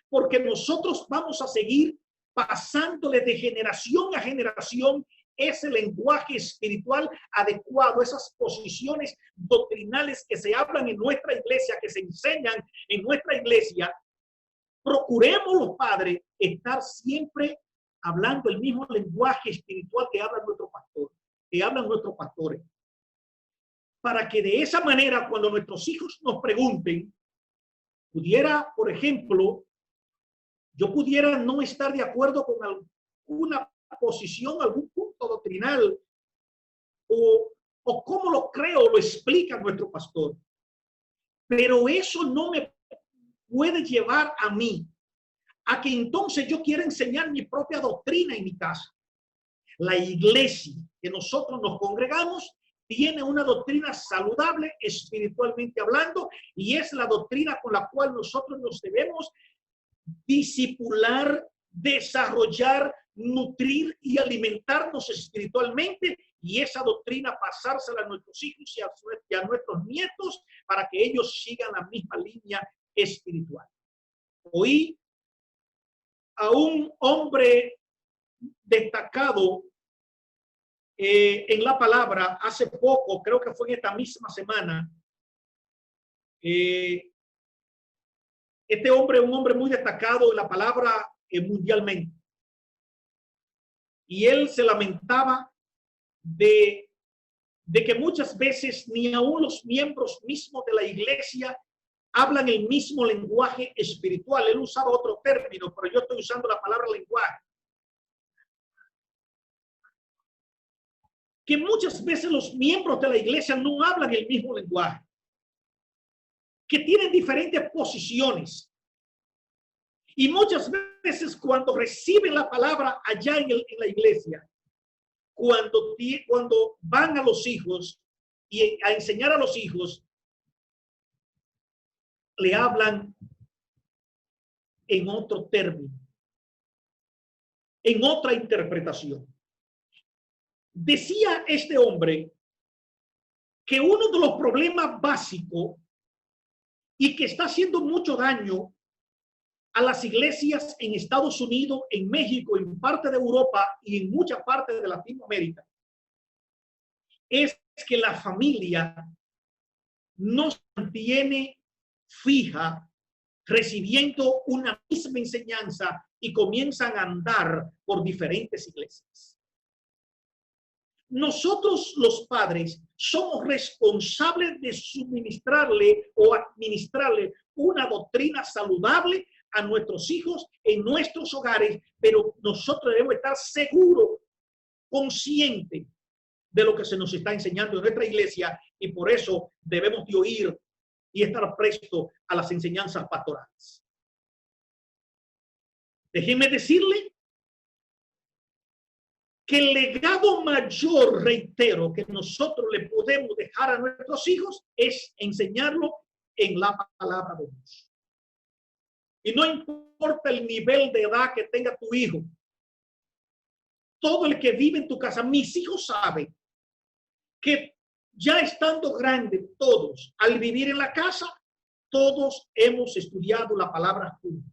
porque nosotros vamos a seguir pasándole de generación a generación ese lenguaje espiritual adecuado, esas posiciones doctrinales que se hablan en nuestra iglesia, que se enseñan en nuestra iglesia. Procuremos los padres estar siempre hablando el mismo lenguaje espiritual que habla nuestro pastor, que hablan nuestros pastores, para que de esa manera, cuando nuestros hijos nos pregunten, pudiera, por ejemplo, yo pudiera no estar de acuerdo con alguna posición, algún punto doctrinal, o cómo lo creo, lo explica nuestro pastor. Pero eso no me puede llevar a mí a que entonces yo quiera enseñar mi propia doctrina en mi casa. La iglesia que nosotros nos congregamos tiene una doctrina saludable espiritualmente hablando, y es la doctrina con la cual nosotros nos debemos discipular, desarrollar, nutrir y alimentarnos espiritualmente, y esa doctrina pasársela a nuestros hijos y a nuestros nietos para que ellos sigan la misma línea espiritual. Oí a un hombre destacado en la palabra hace poco, creo que fue en esta misma semana. Este hombre es un hombre muy destacado en la palabra mundialmente. Y él se lamentaba de que muchas veces ni aún los miembros mismos de la iglesia hablan el mismo lenguaje espiritual. Él usaba otro término, pero yo estoy usando la palabra lenguaje. Que muchas veces los miembros de la iglesia no hablan el mismo lenguaje, que tienen diferentes posiciones. Y muchas veces cuando reciben la palabra allá en la iglesia, cuando van a los hijos y a enseñar a los hijos, le hablan en otro término, en otra interpretación. Decía este hombre que uno de los problemas básicos y que está haciendo mucho daño a las iglesias en Estados Unidos, en México, en parte de Europa y en mucha parte de Latinoamérica, es que la familia no se mantiene fija recibiendo una misma enseñanza y comienzan a andar por diferentes iglesias. Nosotros los padres somos responsables de suministrarle o administrarle una doctrina saludable a nuestros hijos en nuestros hogares, pero nosotros debemos estar seguros, conscientes de lo que se nos está enseñando en nuestra iglesia, y por eso debemos de oír y estar prestos a las enseñanzas pastorales. Déjenme decirle que el legado mayor, reitero, que nosotros le podemos dejar a nuestros hijos es enseñarlo en la palabra de Dios. Y no importa el nivel de edad que tenga tu hijo, todo el que vive en tu casa, mis hijos saben que ya estando grandes todos, al vivir en la casa, todos hemos estudiado la palabra juntos.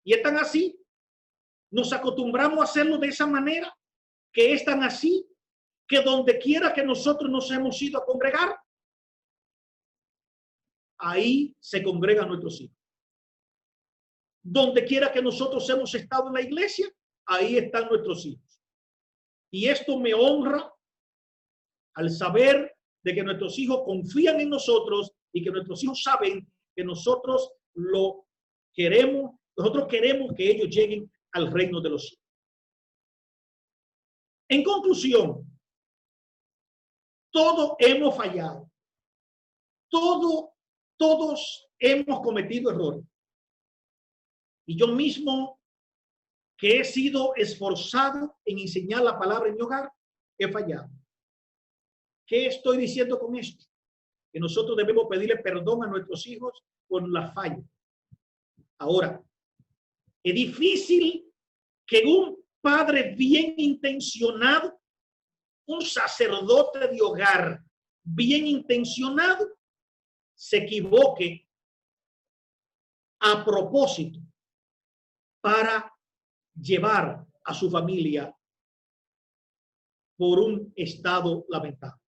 Y es tan así, nos acostumbramos a hacerlo de esa manera, que es tan así, que donde quiera que nosotros nos hemos ido a congregar, ahí se congregan nuestros hijos. Donde quiera que nosotros hemos estado en la iglesia, ahí están nuestros hijos. Y esto me honra al saber de que nuestros hijos confían en nosotros y que nuestros hijos saben que nosotros lo queremos, nosotros queremos que ellos lleguen al reino de los cielos. En conclusión, todos hemos fallado. Todos hemos cometido errores. Y yo mismo, que he sido esforzado en enseñar la palabra en mi hogar, he fallado. ¿Qué estoy diciendo con esto? Que nosotros debemos pedirle perdón a nuestros hijos por la falla. Ahora, es difícil que un padre bien intencionado, un sacerdote de hogar bien intencionado, se equivoque a propósito para llevar a su familia por un estado lamentable.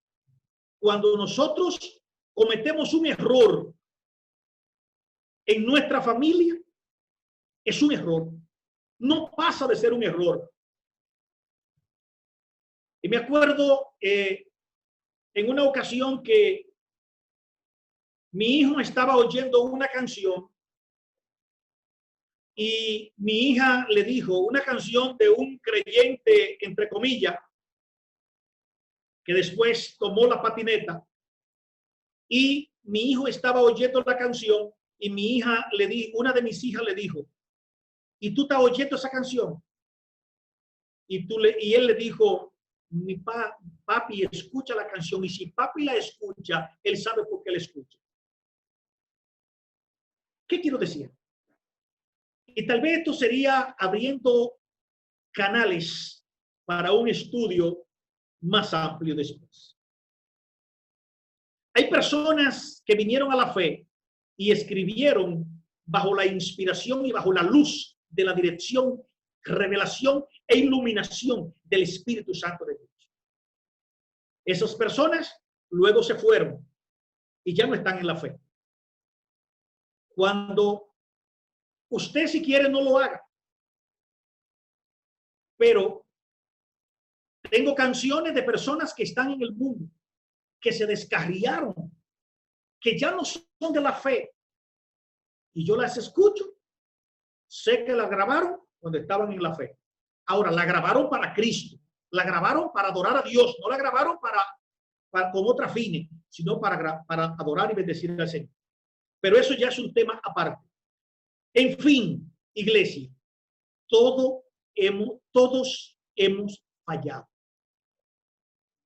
Cuando nosotros cometemos un error en nuestra familia, es un error. No pasa de ser un error. Y me acuerdo en una ocasión que mi hijo estaba oyendo una canción y mi hija le dijo, una canción de un creyente, entre comillas, que después tomó la patineta, y mi hijo estaba oyendo la canción y mi hija le dijo, una de mis hijas le dijo, ¿y tú estás oyendo esa canción? Y él le dijo, papi, escucha la canción, y si papi la escucha, él sabe por qué la escucha. ¿Qué quiero decir? Y tal vez esto sería abriendo canales para un estudio más amplio después. Hay personas que vinieron a la fe y escribieron bajo la inspiración y bajo la luz de la dirección, revelación e iluminación del Espíritu Santo de Dios. Esas personas luego se fueron y ya no están en la fe. Cuando usted, si quiere, no lo haga. Pero tengo canciones de personas que están en el mundo, que se descarriaron, que ya no son de la fe. Y yo las escucho. Sé que la grabaron cuando estaban en la fe. Ahora, la grabaron para Cristo. La grabaron para adorar a Dios. No la grabaron para con otra fines, sino para adorar y bendecir al Señor. Pero eso ya es un tema aparte. En fin, iglesia, todos hemos fallado.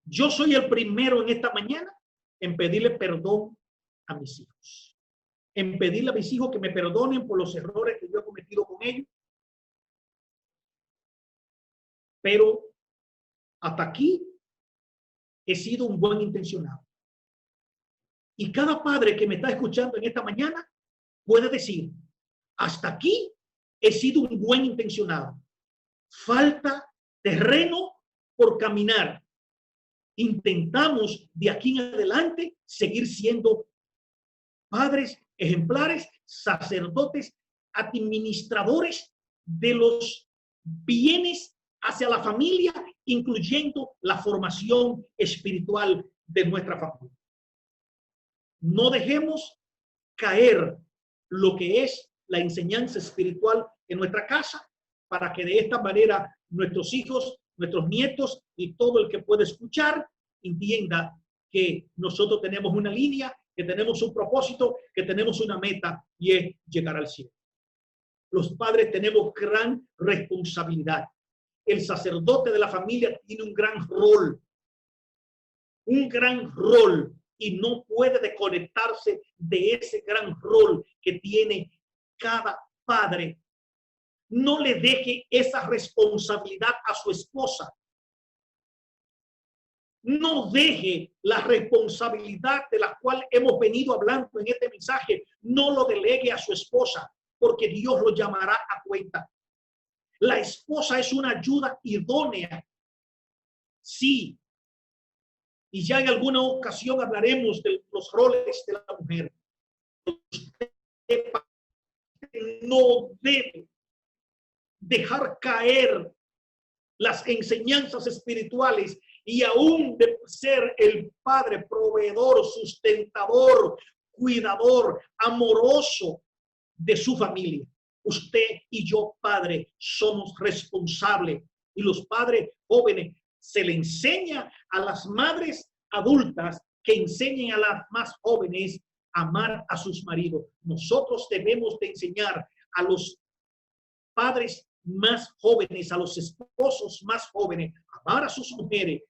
Yo soy el primero en esta mañana en pedirle perdón a mis hijos. En pedirle a mis hijos que me perdonen por los errores que yo he cometido con ellos. Pero hasta aquí he sido un buen intencionado. Y cada padre que me está escuchando en esta mañana puede decir, hasta aquí he sido un buen intencionado. Falta terreno por caminar. Intentamos de aquí en adelante seguir siendo padres ejemplares, sacerdotes, administradores de los bienes hacia la familia, incluyendo la formación espiritual de nuestra familia. No dejemos caer lo que es la enseñanza espiritual en nuestra casa, para que de esta manera nuestros hijos, nuestros nietos y todo el que pueda escuchar entienda que nosotros tenemos una línea, que tenemos un propósito, que tenemos una meta, y es llegar al cielo. Los padres tenemos gran responsabilidad el sacerdote de la familia tiene un gran rol, y no puede desconectarse de ese gran rol que tiene cada padre. No le deje esa responsabilidad a su esposa. No deje la responsabilidad de la cual hemos venido hablando en este mensaje, no lo delegue a su esposa, porque Dios lo llamará a cuenta. La esposa es una ayuda idónea. Sí. Y ya en alguna ocasión hablaremos de los roles de la mujer. Usted no debe dejar caer las enseñanzas espirituales y aún de ser el padre proveedor, sustentador, cuidador, amoroso de su familia. Usted y yo, padre, somos responsables, y los padres jóvenes se le enseña a las madres adultas que enseñen a las más jóvenes a amar a sus maridos. Nosotros debemos de enseñar a los padres más jóvenes, a los esposos más jóvenes, amar a sus mujeres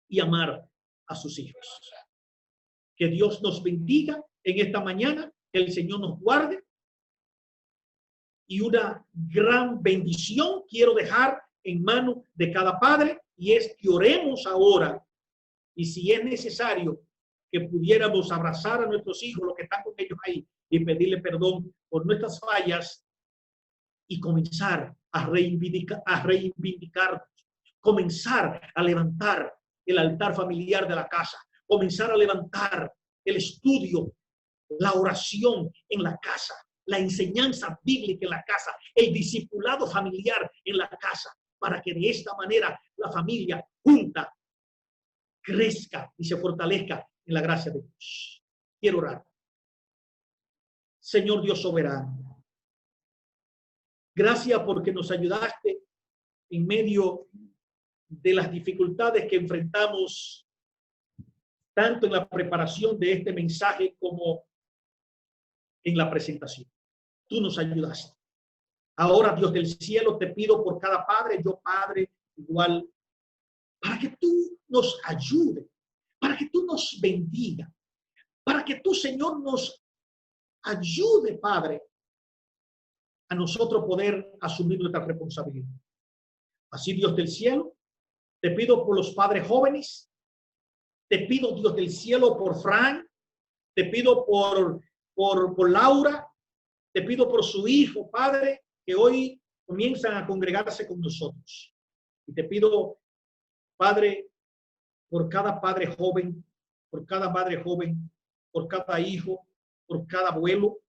y amar a sus hijos. Que Dios nos bendiga en esta mañana, que el Señor nos guarde. Y una gran bendición quiero dejar en manos de cada padre, y es que oremos ahora, y si es necesario que pudiéramos abrazar a nuestros hijos, los que están con ellos ahí, y pedirle perdón por nuestras fallas, y comenzar a reivindicarnos, comenzar a levantar el altar familiar de la casa, comenzar a levantar el estudio, la oración en la casa, la enseñanza bíblica en la casa, el discipulado familiar en la casa, para que de esta manera la familia junta crezca y se fortalezca en la gracia de Dios. Quiero orar. Señor Dios soberano, gracias porque nos ayudaste en medio de las dificultades que enfrentamos, tanto en la preparación de este mensaje como en la presentación. Tú nos ayudaste. Ahora, Dios del cielo, te pido por cada padre, yo padre igual, para que tú nos ayudes, para que tú nos bendiga, para que tú, Señor, nos ayude, Padre, a nosotros poder asumir nuestra responsabilidad. Así, Dios del cielo, te pido por los padres jóvenes, te pido, Dios del cielo, por Fran, te pido por Laura, te pido por su hijo, Padre, que hoy comienzan a congregarse con nosotros. Y te pido, Padre, por cada padre joven, por cada madre joven, por cada hijo, por cada abuelo.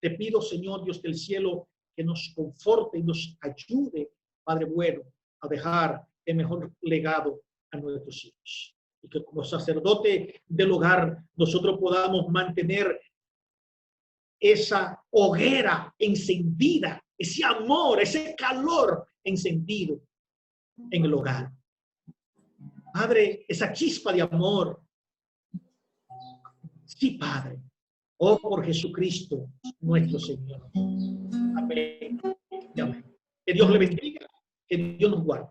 Te pido, Señor Dios del cielo, que nos conforte y nos ayude, Padre bueno, a dejar el mejor legado a nuestros hijos. Y que como sacerdote del hogar nosotros podamos mantener esa hoguera encendida, ese amor, ese calor encendido en el hogar. Padre, esa chispa de amor. Sí, Padre. Oh, por Jesucristo, nuestro Señor. Amén. Amén. Que Dios le bendiga, que Dios nos guarde.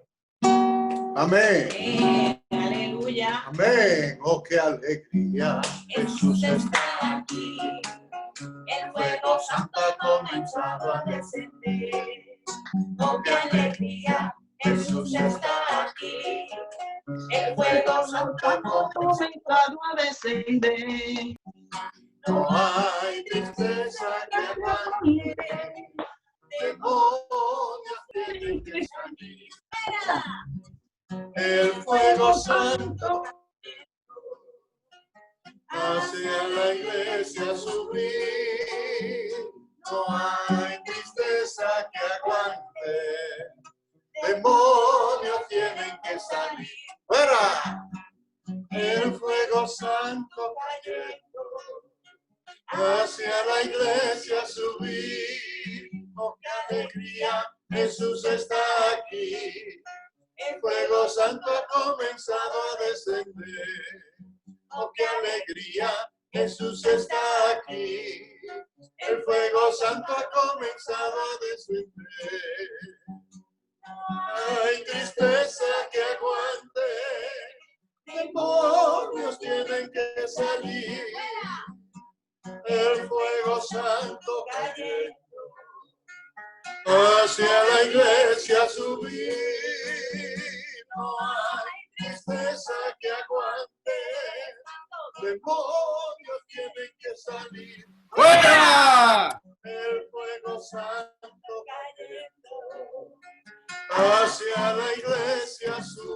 Amén. Aleluya. Amén. Oh, qué alegría. Jesús está aquí. El fuego santo ha comenzado a descender. Oh, qué alegría. Jesús está aquí. El fuego santo ha comenzado a descender. No hay tristeza que aguante. Demonios tienen que salir. El fuego santo hacia la iglesia subir. No hay tristeza que aguante. Demonios tienen que salir. ¡Fuera! El fuego santo cayendo hacia la iglesia subir. Oh, qué alegría, Jesús está aquí. El fuego santo ha comenzado a descender. Oh, qué alegría, Jesús está aquí. El fuego santo ha comenzado a descender. Ay, tienen que salir. El fuego santo cayendo hacia la iglesia subir. No hay tristeza que aguante, demonios tienen que salir. ¡Fuera! El fuego santo cayendo hacia la iglesia subir.